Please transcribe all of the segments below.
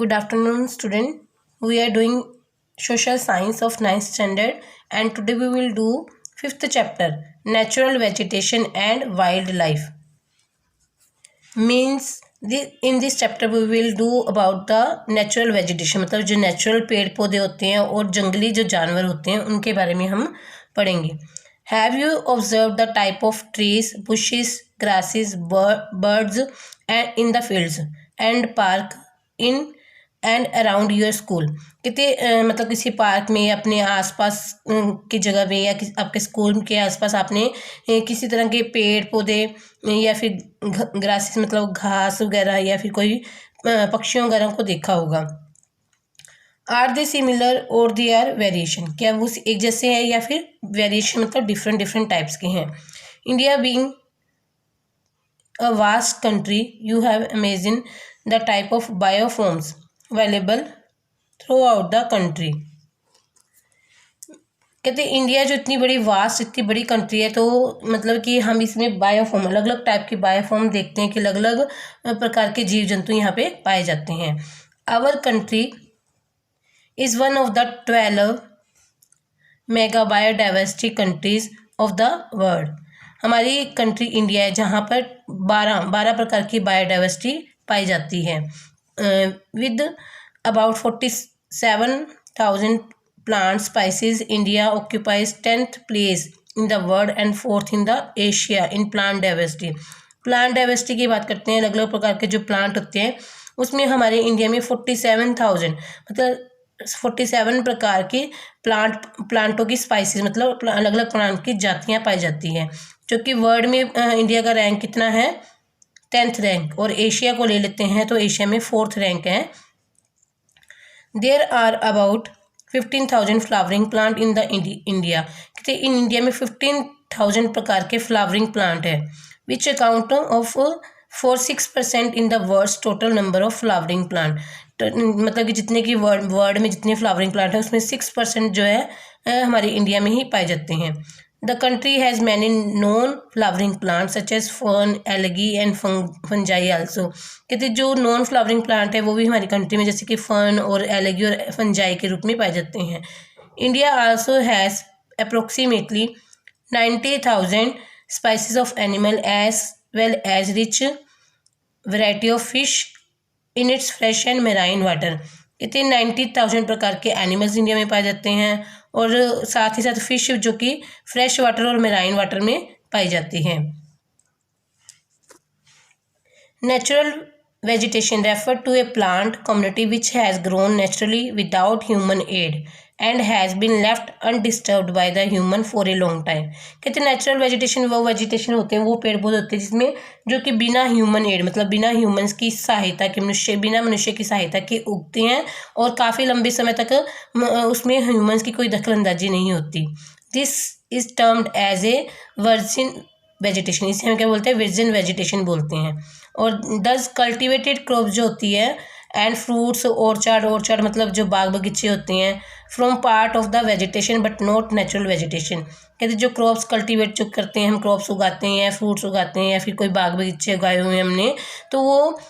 Good afternoon, student. We are doing social science of 9th standard, and today we will do 5th chapter, natural vegetation and wildlife. Means in this chapter we will do about the natural vegetation, मतलब जो natural पेड़ पौधे होते हैं और जंगली जो जानवर होते हैं उनके बारे में हम पढ़ेंगे. Have you observed the type of trees, bushes, grasses, birds and in the fields and park in and around your school? कितने मतलब किसी पार्क में अपने आसपास की जगह में या आपके स्कूल के आसपास आपने किसी तरह के पेड़ पौधे या फिर ग्रासेस मतलब घास वगैरह या फिर कोई पक्षियों वगैरह को देखा होगा. आर दे सिमिलर और दे आर वेरिएशन, क्या वो एक जैसे हैं या फिर वेरिएशन मतलब डिफरेंट डिफरेंट टाइप्स के हैं. India being a vast country you have imagine the type of bioforms available throughout the country. कहते हैं इंडिया जो इतनी बड़ी वास्ट इतनी बड़ी कंट्री है तो मतलब कि हम इसमें बायोफॉर्म अलग अलग टाइप के बायोफॉर्म देखते हैं कि अलग अलग प्रकार के जीव जंतु यहाँ पे पाए जाते हैं. Our country is one of the 12 mega biodiversity countries of the world. हमारी कंट्री इंडिया है जहाँ पर 12 प्रकार की बायोडाइवर्सिटी पाई जाती है. With about 47,000 plant species, India occupies 10th place in the world and 4th in the Asia in plant diversity. Plant diversity की बात करते हैं, अलग अलग प्रकार के जो प्लांट होते हैं उसमें हमारे इंडिया में 47,000 मतलब 47 प्रकार की प्लांटों की स्पाइसीज मतलब अलग अलग प्लांट की जातियाँ पाई जाती हैं, जो कि वर्ल्ड में इंडिया का रैंक कितना है 10th रैंक, और एशिया को ले लेते हैं तो एशिया में 4th रैंक है. There are about 15,000 flowering plant in the India. कहते इन इंडिया में 15,000 प्रकार के फ्लावरिंग प्लांट है, which account of 46% in the world's total number of flowering plant. मतलब कि जितने की वर्ल्ड में जितने फ्लावरिंग प्लांट है उसमें 6% जो है हमारे इंडिया में ही पाए जाते हैं. The country has many known flowering plants such as fern, algae and fungi also. कहते जो नॉन फ्लावरिंग प्लांट है वो भी हमारी कंट्री में जैसे कि फर्न और एलगी और फंजाई के रूप में पाए जाते हैं. India also has approximately 90,000 species of animal as well as rich variety of fish in its fresh and marine water. कहते 90,000 प्रकार के एनिमल्स इंडिया में पाए जाते हैं और साथ ही साथ फिश जो कि फ्रेश वाटर और मेराइन वाटर में पाई जाती है. Natural vegetation refer to a plant community which has grown naturally without human aid and has been left undisturbed by the human for a long time. कहते हैं natural vegetation वो vegetation होते हैं, वो पेड़ पौधे होते हैं जिसमें जो कि बिना ह्यूमन एड मतलब बिना ह्यूमंस की सहायता के बिना मनुष्य की सहायता के उगते हैं और काफ़ी लंबे समय तक उसमें ह्यूमंस की कोई दखलंदाजी नहीं होती. This is termed as a virgin vegetation, इसे हम क्या बोलते हैं वर्जिन वेजिटेशन बोलते हैं. और 10 कल्टिवेटेड क्रॉप जो होती है एंड फ्रूट्स ऑर्चार्ड मतलब जो बाग बगीचे होते हैं from part of the vegetation but not natural vegetation. कहते जो क्रॉप्स कल्टिवेट जो करते हैं हम क्रॉप्स उगाते हैं या फ्रूट्स उगाते हैं या फिर कोई बाग बगीचे उगाए हुए हैं हमने, तो वो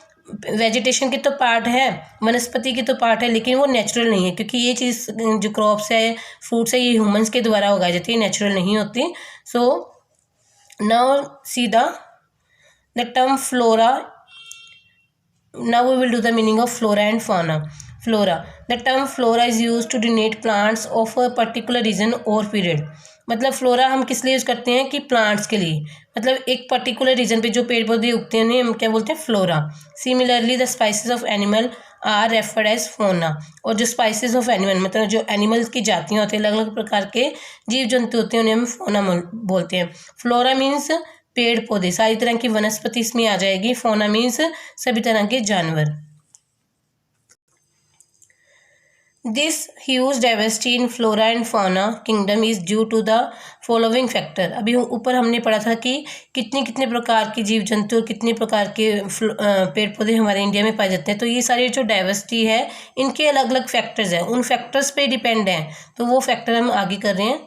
वेजिटेशन की तो पार्ट है, वनस्पति की तो पार्ट है, लेकिन वो नेचुरल नहीं है क्योंकि ये चीज़ जो क्रॉप्स है फ्रूट्स है ये ह्यूमंस के द्वारा उगाई जाती है, नेचुरल नहीं होती. सो now see the term flora. Now we will do the meaning of flora and fauna. Flora, the term flora is used to denote plants of a particular region or period. मतलब flora हम किस लिए use करते हैं कि plants के लिए, मतलब एक पर्टिकुलर रीजन पे जो पेड़ पौधे उगते हैं उन्हें हम क्या बोलते हैं flora. Similarly the species of animal are referred as fauna. और जो स्पाइसेस ऑफ एनिमल मतलब जो एनिमल्स की जातियाँ होती हैं अलग अलग प्रकार के जीव जंतु होते हैं उन्हें हम फोना बोलते हैं. फ्लोरा मीन्स पेड़ पौधे, सारी तरह की वनस्पति इसमें आ जाएगी. फोना मीन्स सभी तरह के जानवर. This huge diversity in flora and fauna kingdom is due to the following factor. अभी ऊपर हमने पढ़ा था कि कितने कितने प्रकार के जीव जंतु और कितने प्रकार के पेड़ पौधे हमारे इंडिया में पाए जाते हैं. तो ये सारी जो डाइवर्सिटी है इनके अलग अलग फैक्टर्स हैं, उन फैक्टर्स पे डिपेंड हैं. तो वो फैक्टर हम आगे कर रहे हैं.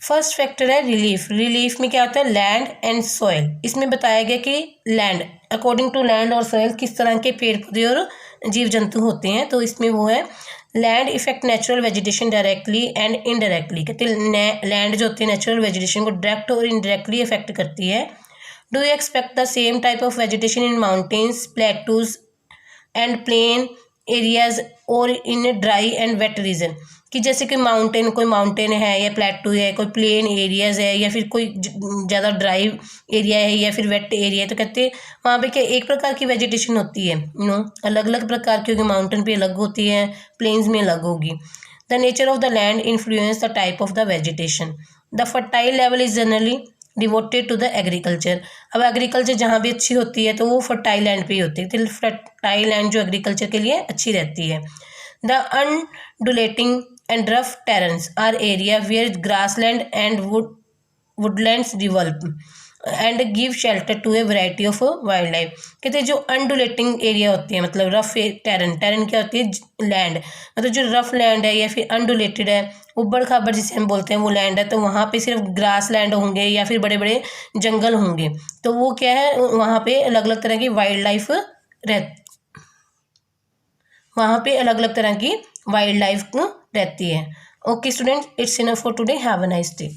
फर्स्ट फैक्टर है रिलीफ। रिलीफ में क्या होता है, लैंड एंड सॉइल। इसमें बताया गया कि लैंड, अकॉर्डिंग टू लैंड और सॉइल किस तरह के पेड़ पौधे और जीव जंतु होते हैं। तो इसमें वो है land effect natural vegetation directly and indirectly. कहते हैं लैंड जो होती है नेचुरल वेजिटेशन को डायरेक्ट और इनडायरेक्टली इफेक्ट करती है। Do you expect the same type of vegetation in mountains, plateaus and plain areas और in dry and wet region. कि जैसे कि कोई माउंटेन है या प्लेटू है, कोई प्लेन एरियाज है या फिर कोई ज़्यादा ड्राई एरिया है या फिर वेट एरिया है, तो कहते हैं वहाँ पे क्या एक प्रकार की वेजिटेशन होती है, अलग अलग प्रकार की होगी। माउंटेन पे अलग होती है, प्लेन्स में अलग होगी। The nature of the land influence the type of the vegetation. The fertile level is generally devoted to the agriculture. अब एग्रीकल्चर जहाँ भी अच्छी होती है तो वो फर्टाइल लैंड पे ही होती है, तो फर्टाइल लैंड जो एग्रीकल्चर के लिए अच्छी रहती है। The undulating and rough terrains are area where grassland and woodlands develop and give shelter to a variety of wild life. कहते हैं जो अनडुलेटिंग एरिया होती है, मतलब रफ टेरन, टेरन क्या होती है लैंड, मतलब जो रफ लैंड है या फिर अनडुलेटेड है, उबड़ खाबड़ जिसे हम बोलते हैं वो लैंड है, तो वहाँ पे सिर्फ ग्रास लैंड होंगे या फिर बड़े बड़े जंगल होंगे। तो वो क्या है, वहाँ पे अलग अलग तरह की वाइल्ड लाइफ रहती है। Okay student, it's enough for today, have a nice day.